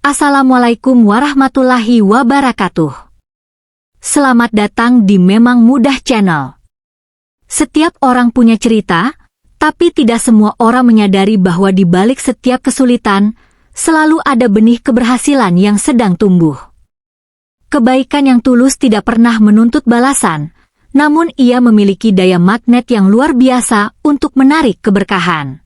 Assalamualaikum warahmatullahi wabarakatuh. Selamat datang di Memang Mudah Channel. Setiap orang punya cerita, tapi tidak semua orang menyadari bahwa di balik setiap kesulitan, selalu ada benih keberhasilan yang sedang tumbuh. Kebaikan yang tulus tidak pernah menuntut balasan, namun ia memiliki daya magnet yang luar biasa untuk menarik keberkahan.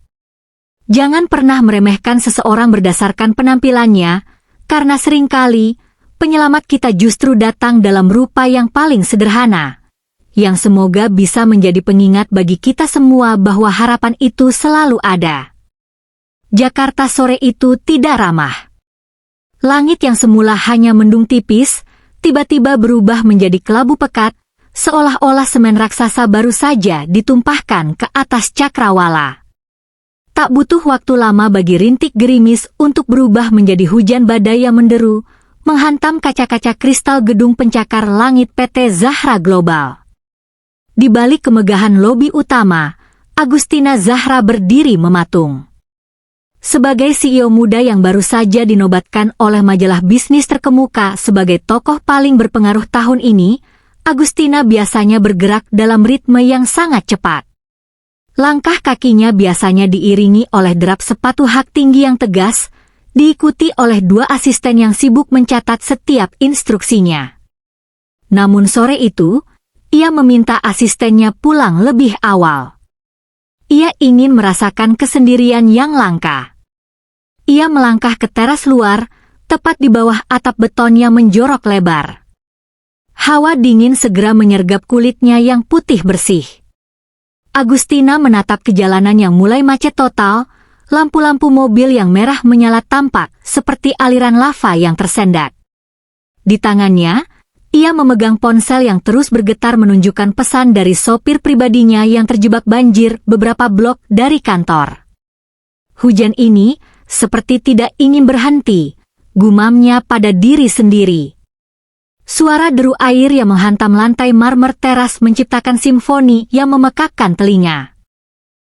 Jangan pernah meremehkan seseorang berdasarkan penampilannya, karena seringkali penyelamat kita justru datang dalam rupa yang paling sederhana, yang semoga bisa menjadi pengingat bagi kita semua bahwa harapan itu selalu ada. Jakarta sore itu tidak ramah. Langit yang semula hanya mendung tipis, tiba-tiba berubah menjadi kelabu pekat, seolah-olah semen raksasa baru saja ditumpahkan ke atas cakrawala. Tak butuh waktu lama bagi rintik gerimis untuk berubah menjadi hujan badai yang menderu, menghantam kaca-kaca kristal gedung pencakar langit PT Zahra Global. Di balik kemegahan lobi utama, Agustina Zahra berdiri mematung. Sebagai CEO muda yang baru saja dinobatkan oleh majalah bisnis terkemuka sebagai tokoh paling berpengaruh tahun ini, Agustina biasanya bergerak dalam ritme yang sangat cepat. Langkah kakinya biasanya diiringi oleh derap sepatu hak tinggi yang tegas, diikuti oleh dua asisten yang sibuk mencatat setiap instruksinya. Namun sore itu, ia meminta asistennya pulang lebih awal. Ia ingin merasakan kesendirian yang langka. Ia melangkah ke teras luar, tepat di bawah atap beton yang menjorok lebar. Hawa dingin segera menyergap kulitnya yang putih bersih. Agustina menatap ke jalanan yang mulai macet total, lampu-lampu mobil yang merah menyala tampak seperti aliran lava yang tersendat. Di tangannya, ia memegang ponsel yang terus bergetar menunjukkan pesan dari sopir pribadinya yang terjebak banjir beberapa blok dari kantor. Hujan ini seperti tidak ingin berhenti, gumamnya pada diri sendiri. Suara deru air yang menghantam lantai marmer teras menciptakan simfoni yang memekakkan telinga.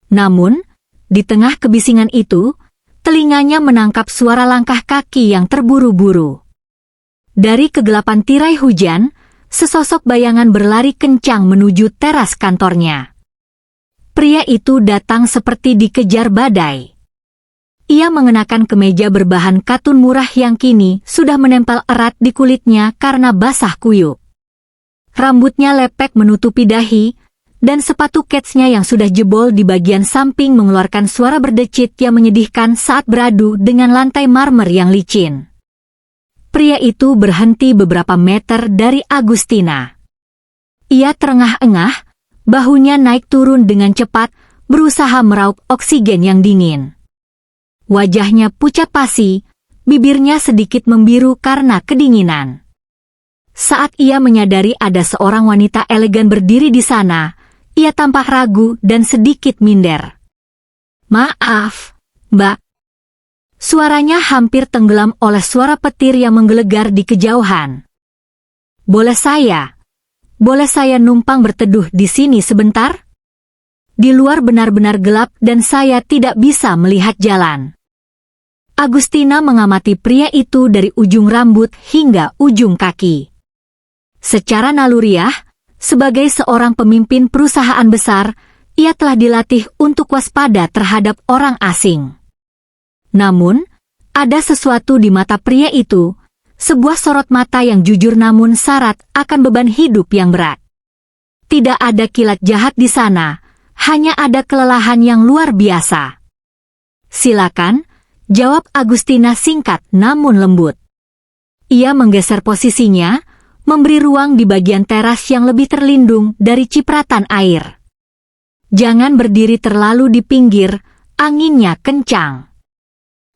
Namun, di tengah kebisingan itu, telinganya menangkap suara langkah kaki yang terburu-buru. Dari kegelapan tirai hujan, sesosok bayangan berlari kencang menuju teras kantornya. Pria itu datang seperti dikejar badai. Ia mengenakan kemeja berbahan katun murah yang kini sudah menempel erat di kulitnya karena basah kuyup. Rambutnya lepek menutupi dahi, dan sepatu ketsnya yang sudah jebol di bagian samping mengeluarkan suara berdecit yang menyedihkan saat beradu dengan lantai marmer yang licin. Pria itu berhenti beberapa meter dari Agustina. Ia terengah-engah, bahunya naik turun dengan cepat, berusaha meraup oksigen yang dingin. Wajahnya pucat pasi, bibirnya sedikit membiru karena kedinginan. Saat ia menyadari ada seorang wanita elegan berdiri di sana, ia tampak ragu dan sedikit minder. "Maaf, Mbak." Suaranya hampir tenggelam oleh suara petir yang menggelegar di kejauhan. Boleh saya numpang berteduh di sini sebentar? Di luar benar-benar gelap dan saya tidak bisa melihat jalan." Agustina mengamati pria itu dari ujung rambut hingga ujung kaki. Secara naluriah, sebagai seorang pemimpin perusahaan besar, ia telah dilatih untuk waspada terhadap orang asing. Namun, ada sesuatu di mata pria itu, sebuah sorot mata yang jujur namun syarat akan beban hidup yang berat. Tidak ada kilat jahat di sana, hanya ada kelelahan yang luar biasa. "Silakan," jawab Agustina singkat namun lembut. Ia menggeser posisinya, memberi ruang di bagian teras yang lebih terlindung dari cipratan air. "Jangan berdiri terlalu di pinggir, anginnya kencang.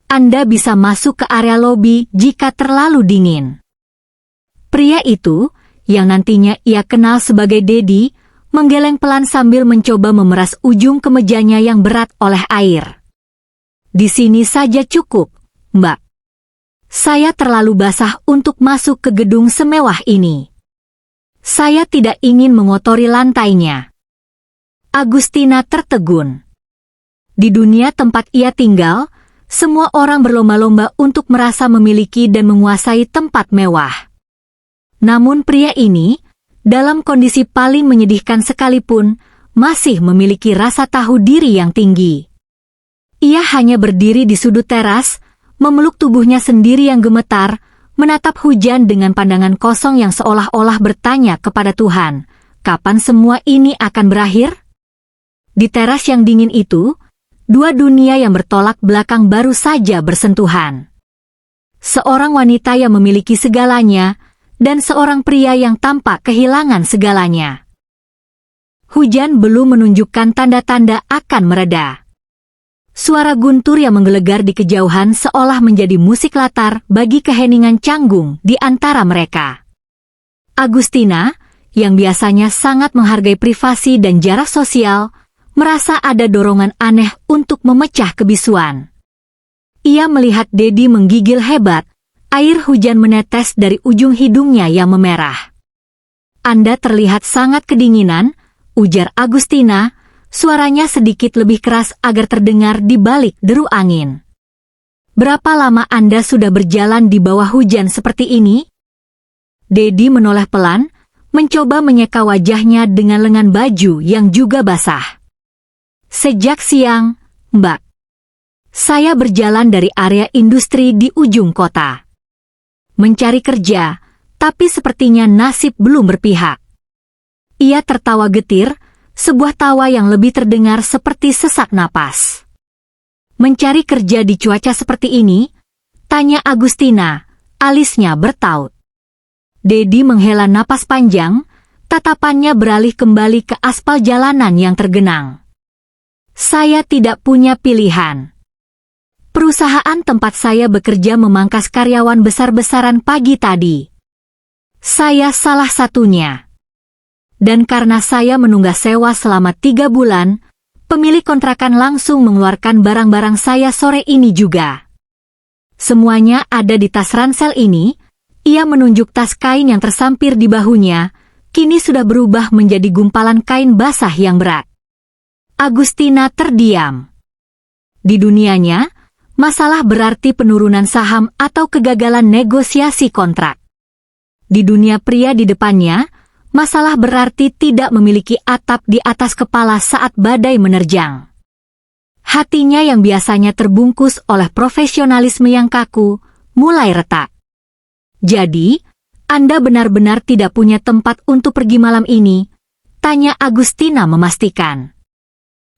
Anda bisa masuk ke area lobi jika terlalu dingin." Pria itu, yang nantinya ia kenal sebagai Dedi, menggeleng pelan sambil mencoba memeras ujung kemejanya yang berat oleh air. "Di sini saja cukup, Mbak. Saya terlalu basah untuk masuk ke gedung semewah ini. Saya tidak ingin mengotori lantainya." Agustina tertegun. Di dunia tempat ia tinggal, semua orang berlomba-lomba untuk merasa memiliki dan menguasai tempat mewah. Namun pria ini, dalam kondisi paling menyedihkan sekalipun, masih memiliki rasa tahu diri yang tinggi. Ia hanya berdiri di sudut teras, memeluk tubuhnya sendiri yang gemetar, menatap hujan dengan pandangan kosong yang seolah-olah bertanya kepada Tuhan, kapan semua ini akan berakhir? Di teras yang dingin itu, dua dunia yang bertolak belakang baru saja bersentuhan. Seorang wanita yang memiliki segalanya, dan seorang pria yang tampak kehilangan segalanya. Hujan belum menunjukkan tanda-tanda akan mereda. Suara guntur yang menggelegar di kejauhan seolah menjadi musik latar bagi keheningan canggung di antara mereka. Agustina, yang biasanya sangat menghargai privasi dan jarak sosial, merasa ada dorongan aneh untuk memecah kebisuan. Ia melihat Dedi menggigil hebat, air hujan menetes dari ujung hidungnya yang memerah. "Anda terlihat sangat kedinginan," ujar Agustina, suaranya sedikit lebih keras agar terdengar di balik deru angin. "Berapa lama Anda sudah berjalan di bawah hujan seperti ini?" Dedi menoleh pelan, mencoba menyeka wajahnya dengan lengan baju yang juga basah. "Sejak siang, Mbak. Saya berjalan dari area industri di ujung kota. Mencari kerja, tapi sepertinya nasib belum berpihak." Ia tertawa getir, sebuah tawa yang lebih terdengar seperti sesak napas. "Mencari kerja di cuaca seperti ini?" tanya Agustina, alisnya bertaut. Dedi menghela napas panjang, tatapannya beralih kembali ke aspal jalanan yang tergenang. "Saya tidak punya pilihan. Perusahaan tempat saya bekerja memangkas karyawan besar-besaran pagi tadi. Saya salah satunya. Dan karena saya menunggak sewa selama 3 bulan, pemilik kontrakan langsung mengeluarkan barang-barang saya sore ini juga. Semuanya ada di tas ransel ini." Ia menunjuk tas kain yang tersampir di bahunya, kini sudah berubah menjadi gumpalan kain basah yang berat. Agustina terdiam. Di dunianya, masalah berarti penurunan saham atau kegagalan negosiasi kontrak. Di dunia pria di depannya, masalah berarti tidak memiliki atap di atas kepala saat badai menerjang. Hatinya yang biasanya terbungkus oleh profesionalisme yang kaku, mulai retak. "Jadi, Anda benar-benar tidak punya tempat untuk pergi malam ini?" tanya Agustina memastikan.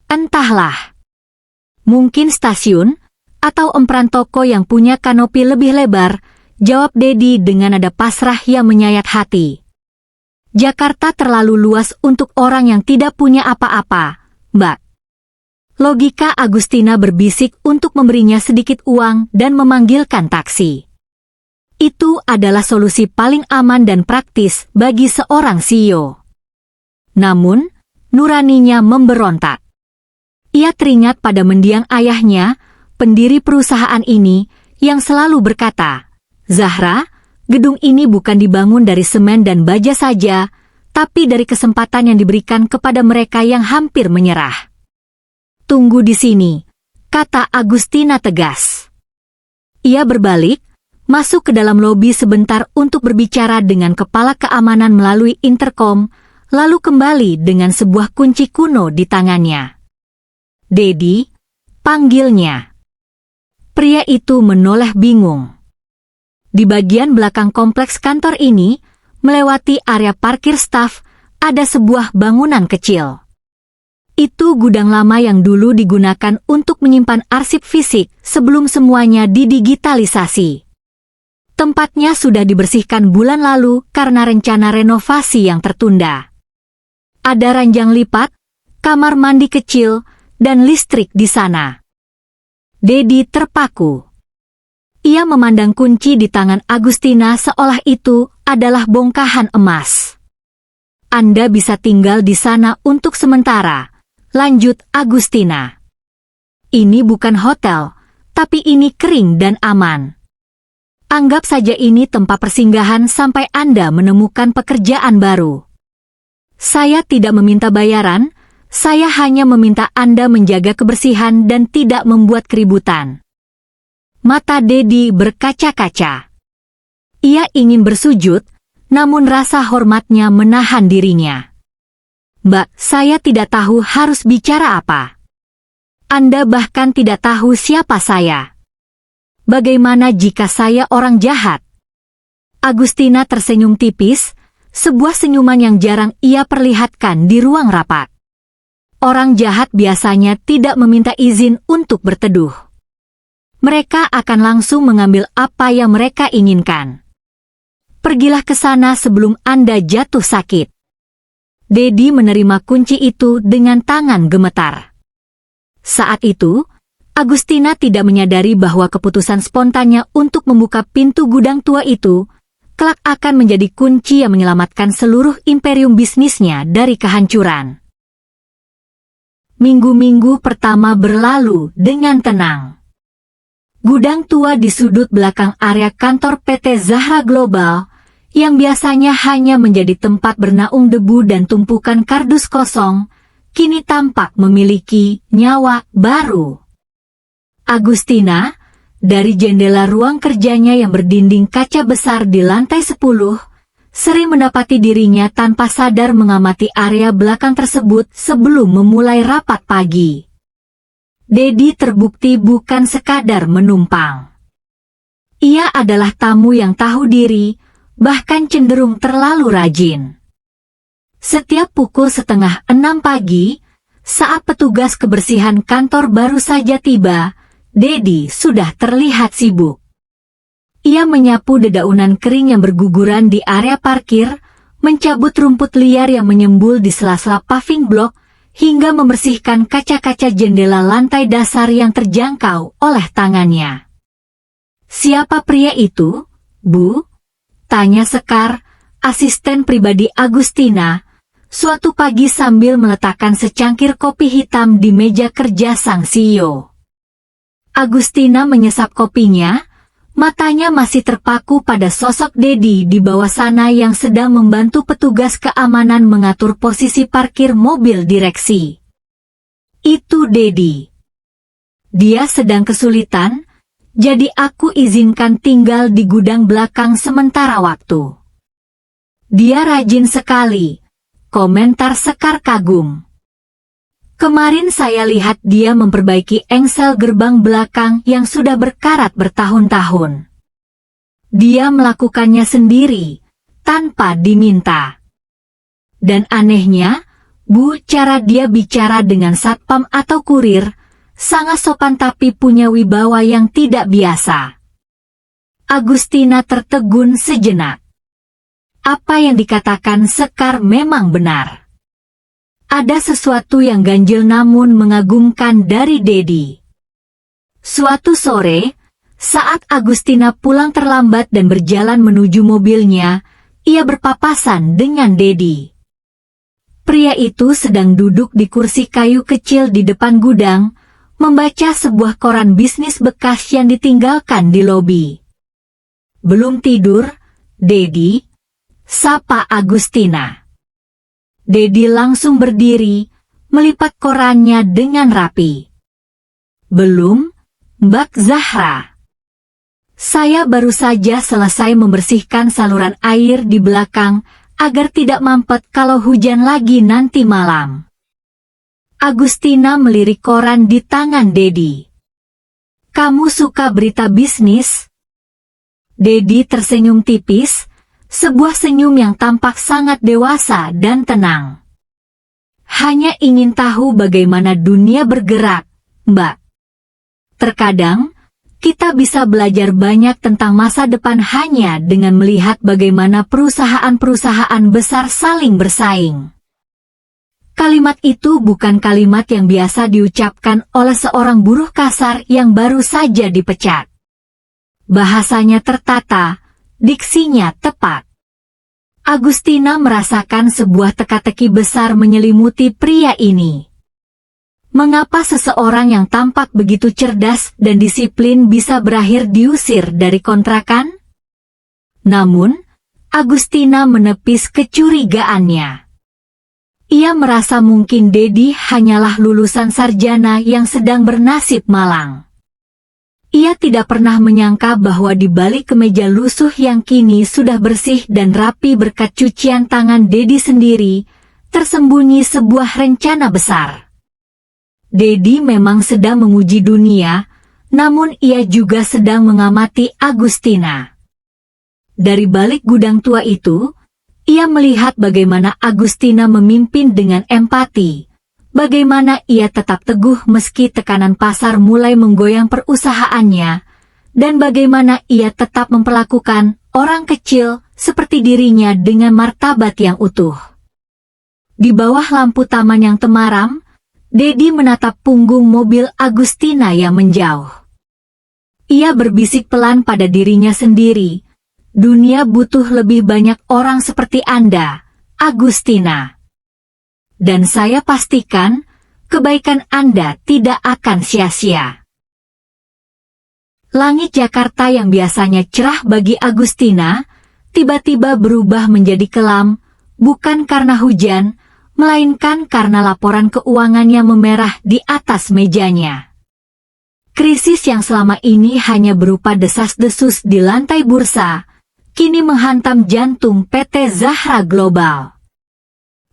"Entahlah. Mungkin stasiun, atau empran toko yang punya kanopi lebih lebar," jawab Dedi dengan nada pasrah yang menyayat hati. "Jakarta terlalu luas untuk orang yang tidak punya apa-apa, Mbak." Logika Agustina berbisik untuk memberinya sedikit uang dan memanggilkan taksi. Itu adalah solusi paling aman dan praktis bagi seorang CEO. Namun, nuraninya memberontak. Ia teringat pada mendiang ayahnya, pendiri perusahaan ini, yang selalu berkata, "Zahra, gedung ini bukan dibangun dari semen dan baja saja, tapi dari kesempatan yang diberikan kepada mereka yang hampir menyerah." "Tunggu di sini," kata Agustina tegas. Ia berbalik, masuk ke dalam lobi sebentar untuk berbicara dengan kepala keamanan melalui interkom, lalu kembali dengan sebuah kunci kuno di tangannya. "Dedi," panggilnya. Pria itu menoleh bingung. Di bagian belakang kompleks kantor ini, melewati area parkir staf, ada sebuah bangunan kecil. Itu gudang lama yang dulu digunakan untuk menyimpan arsip fisik sebelum semuanya didigitalisasi. Tempatnya sudah dibersihkan bulan lalu karena rencana renovasi yang tertunda. Ada ranjang lipat, kamar mandi kecil, dan listrik di sana. Dedi terpaku. Ia memandang kunci di tangan Agustina seolah itu adalah bongkahan emas. "Anda bisa tinggal di sana untuk sementara," lanjut Agustina. "Ini bukan hotel, tapi ini kering dan aman. Anggap saja ini tempat persinggahan sampai Anda menemukan pekerjaan baru. Saya tidak meminta bayaran, saya hanya meminta Anda menjaga kebersihan dan tidak membuat keributan." Mata Dedi berkaca-kaca. Ia ingin bersujud, namun rasa hormatnya menahan dirinya. Mbak, saya tidak tahu harus bicara apa. Anda bahkan tidak tahu siapa saya. Bagaimana jika saya orang jahat? Agustina tersenyum tipis, sebuah senyuman yang jarang ia perlihatkan di ruang rapat. Orang jahat biasanya tidak meminta izin untuk berteduh. Mereka akan langsung mengambil apa yang mereka inginkan. Pergilah ke sana sebelum Anda jatuh sakit. Dedi menerima kunci itu dengan tangan gemetar. Saat itu, Agustina tidak menyadari bahwa keputusan spontannya untuk membuka pintu gudang tua itu kelak akan menjadi kunci yang menyelamatkan seluruh imperium bisnisnya dari kehancuran. Minggu-minggu pertama berlalu dengan tenang. Gudang tua di sudut belakang area kantor PT Zahra Global, yang biasanya hanya menjadi tempat bernaung debu dan tumpukan kardus kosong, kini tampak memiliki nyawa baru. Agustina, dari jendela ruang kerjanya yang berdinding kaca besar di lantai 10, sering mendapati dirinya tanpa sadar mengamati area belakang tersebut sebelum memulai rapat pagi. Dedi terbukti bukan sekadar menumpang. Ia adalah tamu yang tahu diri, bahkan cenderung terlalu rajin. Setiap pukul 5:30 pagi, saat petugas kebersihan kantor baru saja tiba, Dedi sudah terlihat sibuk. Ia menyapu dedaunan kering yang berguguran di area parkir, mencabut rumput liar yang menyembul di sela-sela paving block, hingga membersihkan kaca-kaca jendela lantai dasar yang terjangkau oleh tangannya. "Siapa pria itu, Bu?" tanya Sekar, asisten pribadi Agustina, suatu pagi sambil meletakkan secangkir kopi hitam di meja kerja sang CEO. Agustina menyesap kopinya, matanya masih terpaku pada sosok Dedi di bawah sana yang sedang membantu petugas keamanan mengatur posisi parkir mobil direksi. Itu Dedi. Dia sedang kesulitan, jadi aku izinkan tinggal di gudang belakang sementara waktu. Dia rajin sekali, komentar Sekar kagum. Kemarin saya lihat dia memperbaiki engsel gerbang belakang yang sudah berkarat bertahun-tahun. Dia melakukannya sendiri, tanpa diminta. Dan anehnya, Bu, cara dia bicara dengan satpam atau kurir, sangat sopan tapi punya wibawa yang tidak biasa. Agustina tertegun sejenak. Apa yang dikatakan Sekar memang benar. Ada sesuatu yang ganjil namun mengagumkan dari Dedi. Suatu sore, saat Agustina pulang terlambat dan berjalan menuju mobilnya, ia berpapasan dengan Dedi. Pria itu sedang duduk di kursi kayu kecil di depan gudang, membaca sebuah koran bisnis bekas yang ditinggalkan di lobi. "Belum tidur, Dedi?" sapa Agustina. Dedi langsung berdiri, melipat korannya dengan rapi. "Belum, Mbak Zahra. Saya baru saja selesai membersihkan saluran air di belakang agar tidak mampet kalau hujan lagi nanti malam." Agustina melirik koran di tangan Dedi. "Kamu suka berita bisnis?" Dedi tersenyum tipis, sebuah senyum yang tampak sangat dewasa dan tenang. "Hanya ingin tahu bagaimana dunia bergerak, Mbak. Terkadang, kita bisa belajar banyak tentang masa depan hanya dengan melihat bagaimana perusahaan-perusahaan besar saling bersaing." Kalimat itu bukan kalimat yang biasa diucapkan oleh seorang buruh kasar yang baru saja dipecat. Bahasanya tertata, diksinya tepat. Agustina merasakan sebuah teka-teki besar menyelimuti pria ini. Mengapa seseorang yang tampak begitu cerdas dan disiplin bisa berakhir diusir dari kontrakan? Namun, Agustina menepis kecurigaannya. Ia merasa mungkin Dedi hanyalah lulusan sarjana yang sedang bernasib malang. Ia tidak pernah menyangka bahwa di balik kemeja lusuh yang kini sudah bersih dan rapi berkat cucian tangan Dedi sendiri, tersembunyi sebuah rencana besar. Dedi memang sedang menguji dunia, namun ia juga sedang mengamati Agustina. Dari balik gudang tua itu, ia melihat bagaimana Agustina memimpin dengan empati, bagaimana ia tetap teguh meski tekanan pasar mulai menggoyang perusahaannya, dan bagaimana ia tetap memperlakukan orang kecil seperti dirinya dengan martabat yang utuh. Di bawah lampu taman yang temaram, Dedi menatap punggung mobil Agustina yang menjauh. Ia berbisik pelan pada dirinya sendiri, dunia butuh lebih banyak orang seperti Anda, Agustina. Dan saya pastikan, kebaikan Anda tidak akan sia-sia. Langit Jakarta yang biasanya cerah bagi Agustina, tiba-tiba berubah menjadi kelam, bukan karena hujan, melainkan karena laporan keuangannya memerah di atas mejanya. Krisis yang selama ini hanya berupa desas-desus di lantai bursa, kini menghantam jantung PT Zahra Global.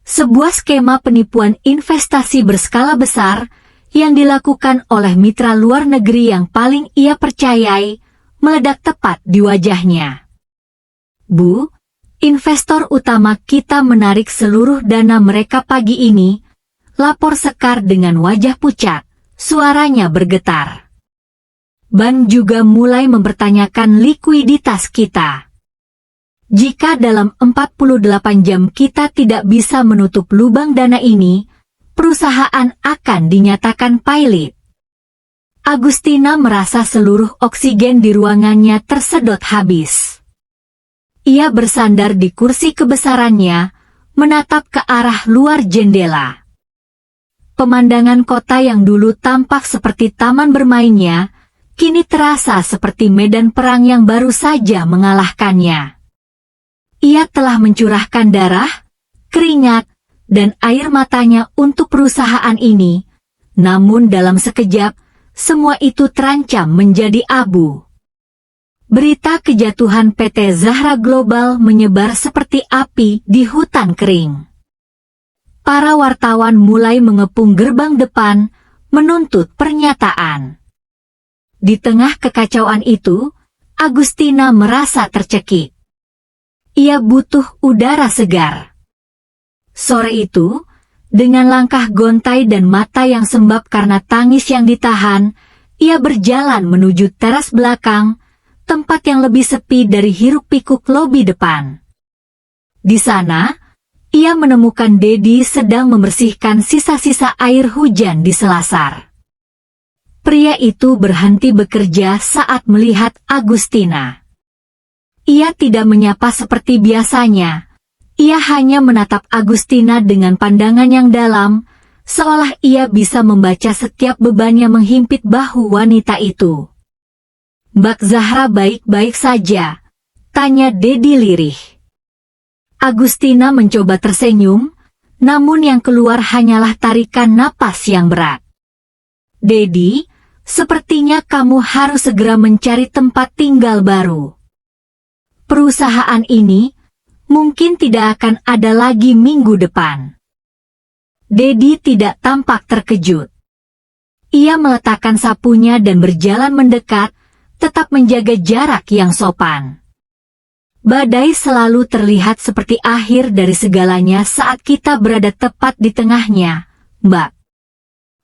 Sebuah skema penipuan investasi berskala besar yang dilakukan oleh mitra luar negeri yang paling ia percayai, meledak tepat di wajahnya. Bu, investor utama kita menarik seluruh dana mereka pagi ini, lapor Sekar dengan wajah pucat, suaranya bergetar. Bank juga mulai mempertanyakan likuiditas kita. Jika dalam 48 jam kita tidak bisa menutup lubang dana ini, perusahaan akan dinyatakan pailit. Agustina merasa seluruh oksigen di ruangannya tersedot habis. Ia bersandar di kursi kebesarannya, menatap ke arah luar jendela. Pemandangan kota yang dulu tampak seperti taman bermainnya, kini terasa seperti medan perang yang baru saja mengalahkannya. Ia telah mencurahkan darah, keringat, dan air matanya untuk perusahaan ini, namun dalam sekejap, semua itu terancam menjadi abu. Berita kejatuhan PT Zahra Global menyebar seperti api di hutan kering. Para wartawan mulai mengepung gerbang depan, menuntut pernyataan. Di tengah kekacauan itu, Agustina merasa tercekik. Ia butuh udara segar. Sore itu, dengan langkah gontai dan mata yang sembab karena tangis yang ditahan, ia berjalan menuju teras belakang, tempat yang lebih sepi dari hiruk-pikuk lobi depan. Di sana, ia menemukan Dedi sedang membersihkan sisa-sisa air hujan di selasar. Pria itu berhenti bekerja saat melihat Agustina. Ia tidak menyapa seperti biasanya. Ia hanya menatap Agustina dengan pandangan yang dalam, seolah ia bisa membaca setiap beban yang menghimpit bahu wanita itu. Mbak Zahra baik-baik saja, tanya Dedi lirih. Agustina mencoba tersenyum, namun yang keluar hanyalah tarikan napas yang berat. Dedi, sepertinya kamu harus segera mencari tempat tinggal baru. Perusahaan ini mungkin tidak akan ada lagi minggu depan. Dedi tidak tampak terkejut. Ia meletakkan sapunya dan berjalan mendekat, tetap menjaga jarak yang sopan. Badai selalu terlihat seperti akhir dari segalanya saat kita berada tepat di tengahnya, Mbak.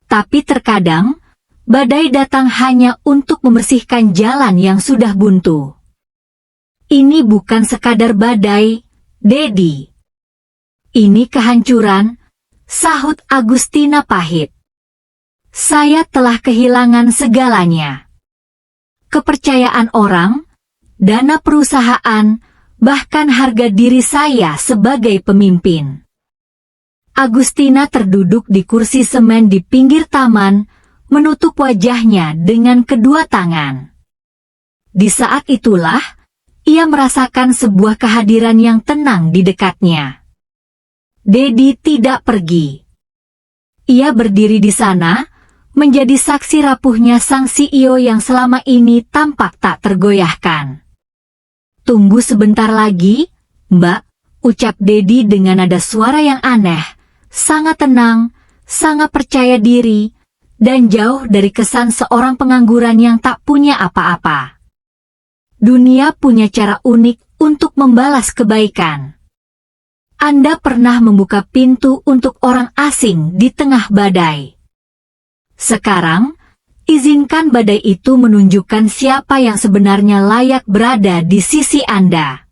Tapi terkadang, badai datang hanya untuk membersihkan jalan yang sudah buntu. Ini bukan sekadar badai, Dedi. Ini kehancuran, sahut Agustina pahit. Saya telah kehilangan segalanya. Kepercayaan orang, dana perusahaan, bahkan harga diri saya sebagai pemimpin. Agustina terduduk di kursi semen di pinggir taman, menutup wajahnya dengan kedua tangan. Di saat itulah, ia merasakan sebuah kehadiran yang tenang di dekatnya. Dedi tidak pergi. Ia berdiri di sana, menjadi saksi rapuhnya sang CEO yang selama ini tampak tak tergoyahkan. "Tunggu sebentar lagi, Mbak," ucap Dedi dengan nada suara yang aneh, sangat tenang, sangat percaya diri, dan jauh dari kesan seorang pengangguran yang tak punya apa-apa. Dunia punya cara unik untuk membalas kebaikan. Anda pernah membuka pintu untuk orang asing di tengah badai. Sekarang, izinkan badai itu menunjukkan siapa yang sebenarnya layak berada di sisi Anda.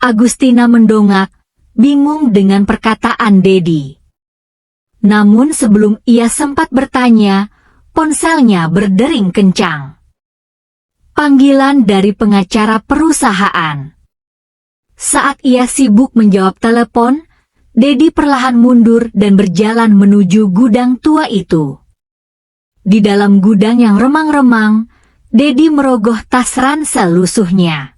Agustina mendongak, bingung dengan perkataan Dedi. Namun sebelum ia sempat bertanya, ponselnya berdering kencang. Panggilan dari pengacara perusahaan. Saat ia sibuk menjawab telepon, Dedi perlahan mundur dan berjalan menuju gudang tua itu. Di dalam gudang yang remang-remang, Dedi merogoh tas ransel lusuhnya.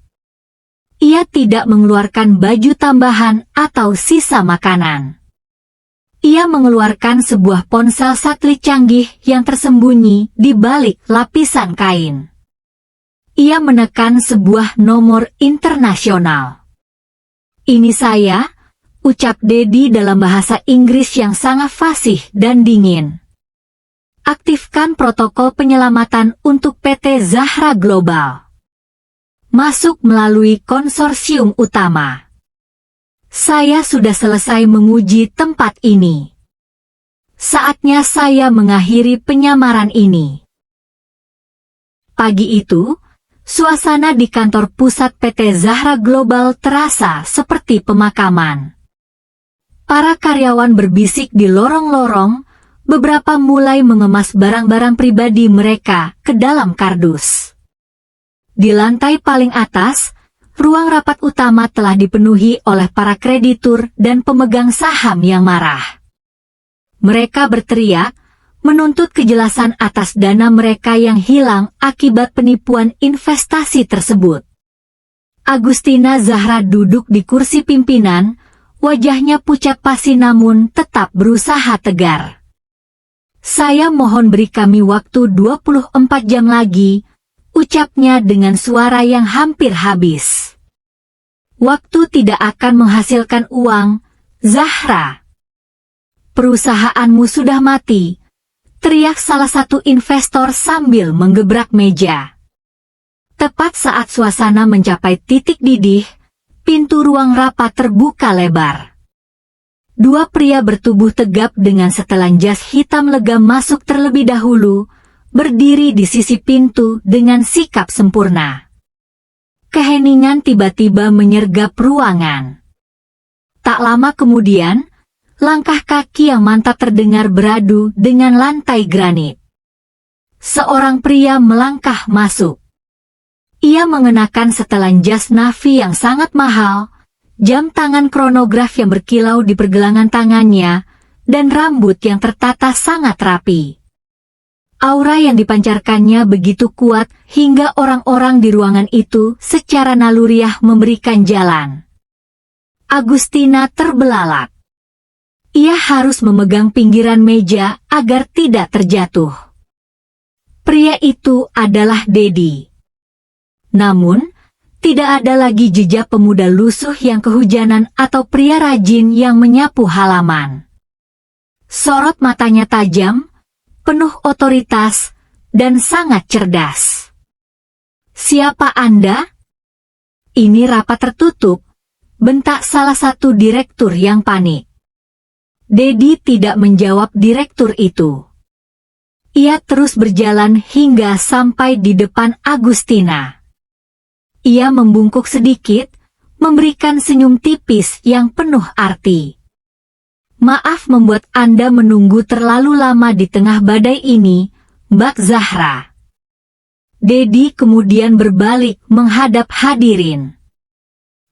Ia tidak mengeluarkan baju tambahan atau sisa makanan. Ia mengeluarkan sebuah ponsel satelit canggih yang tersembunyi di balik lapisan kain. Ia menekan sebuah nomor internasional. "Ini saya," ucap Dedi dalam bahasa Inggris yang sangat fasih dan dingin. "Aktifkan protokol penyelamatan untuk PT Zahra Global. Masuk melalui konsorsium utama. Saya sudah selesai menguji tempat ini. Saatnya saya mengakhiri penyamaran ini." Pagi itu, suasana di kantor pusat PT Zahra Global terasa seperti pemakaman. Para karyawan berbisik di lorong-lorong, beberapa mulai mengemas barang-barang pribadi mereka ke dalam kardus. Di lantai paling atas, ruang rapat utama telah dipenuhi oleh para kreditur dan pemegang saham yang marah. Mereka berteriak, menuntut kejelasan atas dana mereka yang hilang akibat penipuan investasi tersebut. Agustina Zahra duduk di kursi pimpinan, wajahnya pucat pasi namun tetap berusaha tegar. "Saya mohon beri kami waktu 24 jam lagi," ucapnya dengan suara yang hampir habis. "Waktu tidak akan menghasilkan uang, Zahra. Perusahaanmu sudah mati," teriak salah satu investor sambil menggebrak meja. Tepat saat suasana mencapai titik didih, pintu ruang rapat terbuka lebar. Dua pria bertubuh tegap dengan setelan jas hitam legam masuk terlebih dahulu, berdiri di sisi pintu dengan sikap sempurna. Keheningan tiba-tiba menyergap ruangan. Tak lama kemudian, langkah kaki yang mantap terdengar beradu dengan lantai granit. Seorang pria melangkah masuk. Ia mengenakan setelan jas navy yang sangat mahal, jam tangan kronograf yang berkilau di pergelangan tangannya, dan rambut yang tertata sangat rapi. Aura yang dipancarkannya begitu kuat hingga orang-orang di ruangan itu secara naluriah memberikan jalan. Agustina terbelalak. Ia harus memegang pinggiran meja agar tidak terjatuh. Pria itu adalah Dedi. Namun, tidak ada lagi jejak pemuda lusuh yang kehujanan atau pria rajin yang menyapu halaman. Sorot matanya tajam, penuh otoritas, dan sangat cerdas. "Siapa Anda?" "Ini rapat tertutup," bentak salah satu direktur yang panik. Dedi tidak menjawab direktur itu. Ia terus berjalan hingga sampai di depan Agustina. Ia membungkuk sedikit, memberikan senyum tipis yang penuh arti. "Maaf membuat Anda menunggu terlalu lama di tengah badai ini, Mbak Zahra." Dedi kemudian berbalik menghadap hadirin.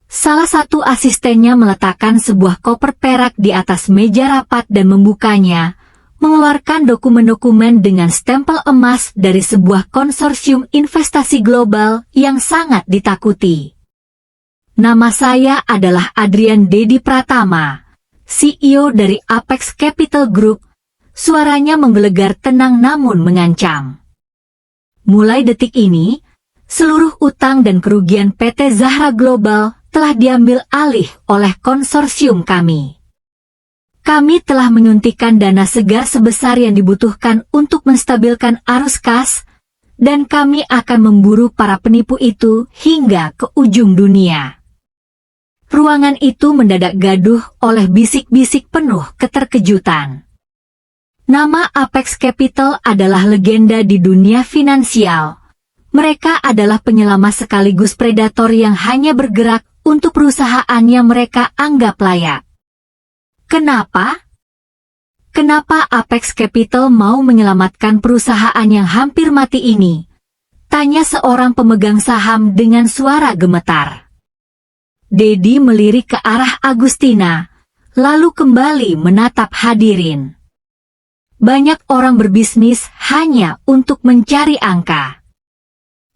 Salah satu asistennya meletakkan sebuah koper perak di atas meja rapat dan membukanya, mengeluarkan dokumen-dokumen dengan stempel emas dari sebuah konsorsium investasi global yang sangat ditakuti. "Nama saya adalah Adrian Dedi Pratama, CEO dari Apex Capital Group. Suaranya menggelegar tenang namun mengancam. Mulai detik ini, seluruh utang dan kerugian PT Zahra Global telah diambil alih oleh konsorsium kami. Kami telah menyuntikkan dana segar sebesar yang dibutuhkan untuk menstabilkan arus kas, dan kami akan memburu para penipu itu hingga ke ujung dunia. Ruangan itu mendadak gaduh oleh bisik-bisik penuh keterkejutan. Nama Apex Capital adalah legenda di dunia finansial. Mereka adalah penyelamat sekaligus predator yang hanya bergerak untuk perusahaan yang mereka anggap layak. Kenapa? Kenapa Apex Capital mau menyelamatkan perusahaan yang hampir mati ini? Tanya seorang pemegang saham dengan suara gemetar. Dedi melirik ke arah Agustina, lalu kembali menatap hadirin. Banyak orang berbisnis hanya untuk mencari angka.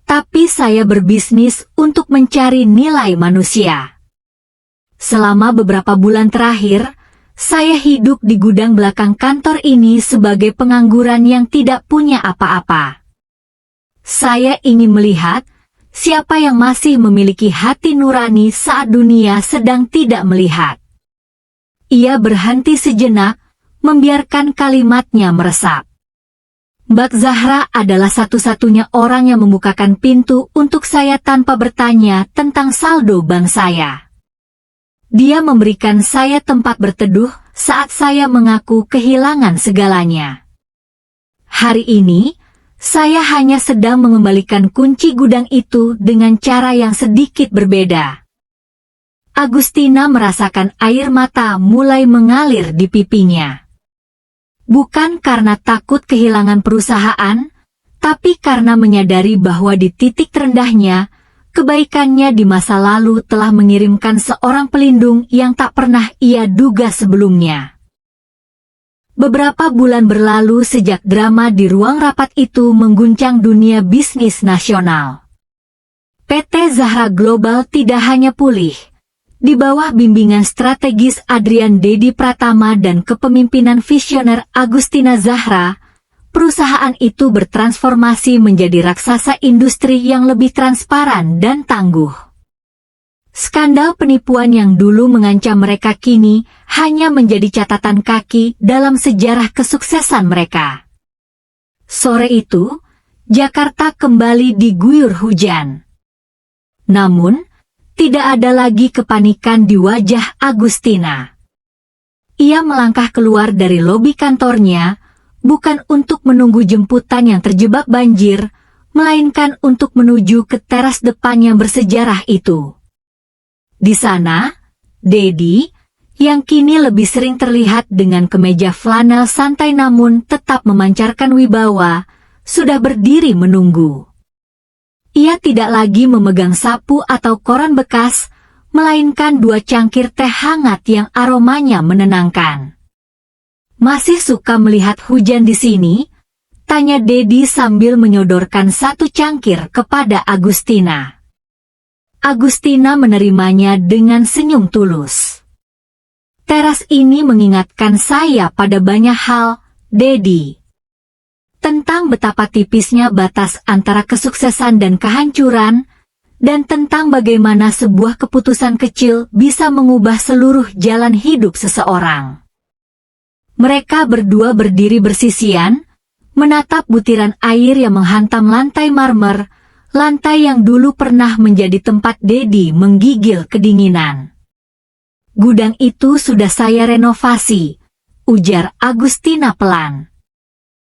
Tapi saya berbisnis untuk mencari nilai manusia. Selama beberapa bulan terakhir, saya hidup di gudang belakang kantor ini sebagai pengangguran yang tidak punya apa-apa. Saya ingin melihat siapa yang masih memiliki hati nurani saat dunia sedang tidak melihat. Ia berhenti sejenak, membiarkan kalimatnya meresap. Mbak Zahra adalah satu-satunya orang yang membukakan pintu untuk saya tanpa bertanya tentang saldo bank saya. Dia memberikan saya tempat berteduh saat saya mengaku kehilangan segalanya. Hari ini, saya hanya sedang mengembalikan kunci gudang itu dengan cara yang sedikit berbeda. Agustina merasakan air mata mulai mengalir di pipinya. Bukan karena takut kehilangan perusahaan, tapi karena menyadari bahwa di titik terendahnya, kebaikannya di masa lalu telah mengirimkan seorang pelindung yang tak pernah ia duga sebelumnya. Beberapa bulan berlalu sejak drama di ruang rapat itu mengguncang dunia bisnis nasional. PT Zahra Global tidak hanya pulih. Di bawah bimbingan strategis Adrian Dedi Pratama dan kepemimpinan visioner Agustina Zahra, perusahaan itu bertransformasi menjadi raksasa industri yang lebih transparan dan tangguh. Skandal penipuan yang dulu mengancam mereka kini hanya menjadi catatan kaki dalam sejarah kesuksesan mereka. Sore itu, Jakarta kembali diguyur hujan. Namun, tidak ada lagi kepanikan di wajah Agustina. Ia melangkah keluar dari lobi kantornya, bukan untuk menunggu jemputan yang terjebak banjir, melainkan untuk menuju ke teras depan yang bersejarah itu. Di sana, Dedi, yang kini lebih sering terlihat dengan kemeja flanel santai namun tetap memancarkan wibawa, sudah berdiri menunggu. Ia tidak lagi memegang sapu atau koran bekas, melainkan 2 cangkir teh hangat yang aromanya menenangkan. Masih suka melihat hujan di sini? Tanya Dedi sambil menyodorkan 1 cangkir kepada Agustina. Agustina menerimanya dengan senyum tulus. Teras ini mengingatkan saya pada banyak hal, Dedi. Tentang betapa tipisnya batas antara kesuksesan dan kehancuran, dan tentang bagaimana sebuah keputusan kecil bisa mengubah seluruh jalan hidup seseorang. Mereka berdua berdiri bersisian, menatap butiran air yang menghantam lantai marmer, lantai yang dulu pernah menjadi tempat Dedi menggigil kedinginan. Gudang itu sudah saya renovasi, ujar Agustina pelan.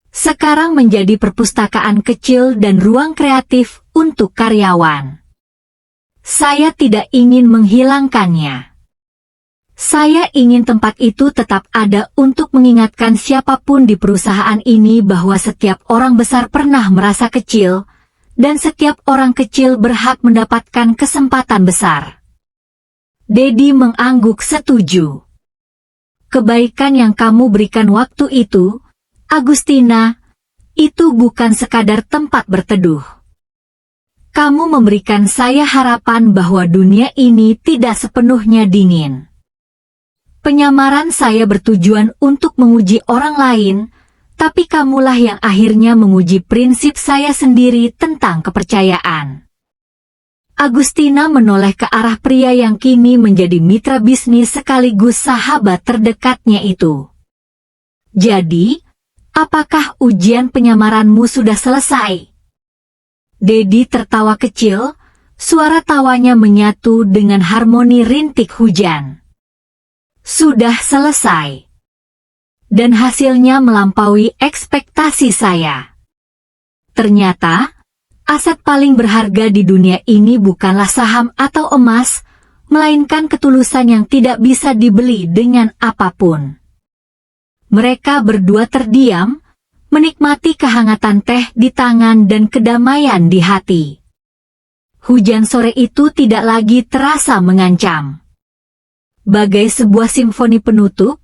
Sekarang menjadi perpustakaan kecil dan ruang kreatif untuk karyawan. Saya tidak ingin menghilangkannya. Saya ingin tempat itu tetap ada untuk mengingatkan siapapun di perusahaan ini bahwa setiap orang besar pernah merasa kecil, dan setiap orang kecil berhak mendapatkan kesempatan besar. Dedi mengangguk setuju. Kebaikan yang kamu berikan waktu itu, Agustina, itu bukan sekadar tempat berteduh. Kamu memberikan saya harapan bahwa dunia ini tidak sepenuhnya dingin. Penyamaran saya bertujuan untuk menguji orang lain, tapi kamulah yang akhirnya menguji prinsip saya sendiri tentang kepercayaan. Agustina menoleh ke arah pria yang kini menjadi mitra bisnis sekaligus sahabat terdekatnya itu. Jadi, apakah ujian penyamaranmu sudah selesai? Dedi tertawa kecil, suara tawanya menyatu dengan harmoni rintik hujan. Sudah selesai. Dan hasilnya melampaui ekspektasi saya. Ternyata, aset paling berharga di dunia ini bukanlah saham atau emas, melainkan ketulusan yang tidak bisa dibeli dengan apapun. Mereka berdua terdiam, menikmati kehangatan teh di tangan dan kedamaian di hati. Hujan sore itu tidak lagi terasa mengancam. Bagai sebuah simfoni penutup,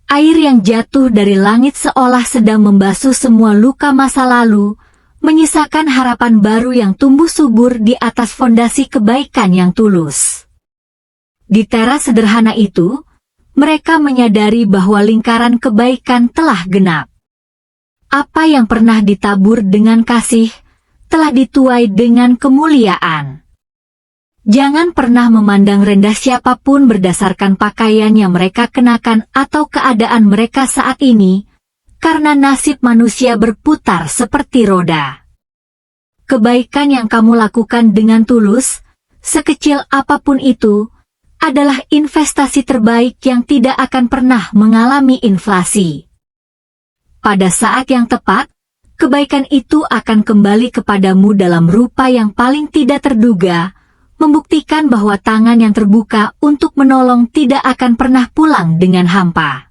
air yang jatuh dari langit seolah sedang membasuh semua luka masa lalu, menyisakan harapan baru yang tumbuh subur di atas fondasi kebaikan yang tulus. Di teras sederhana itu, mereka menyadari bahwa lingkaran kebaikan telah genap. Apa yang pernah ditabur dengan kasih, telah dituai dengan kemuliaan. Jangan pernah memandang rendah siapapun berdasarkan pakaian yang mereka kenakan atau keadaan mereka saat ini, karena nasib manusia berputar seperti roda. Kebaikan yang kamu lakukan dengan tulus, sekecil apapun itu, adalah investasi terbaik yang tidak akan pernah mengalami inflasi. Pada saat yang tepat, kebaikan itu akan kembali kepadamu dalam rupa yang paling tidak terduga, membuktikan bahwa tangan yang terbuka untuk menolong tidak akan pernah pulang dengan hampa.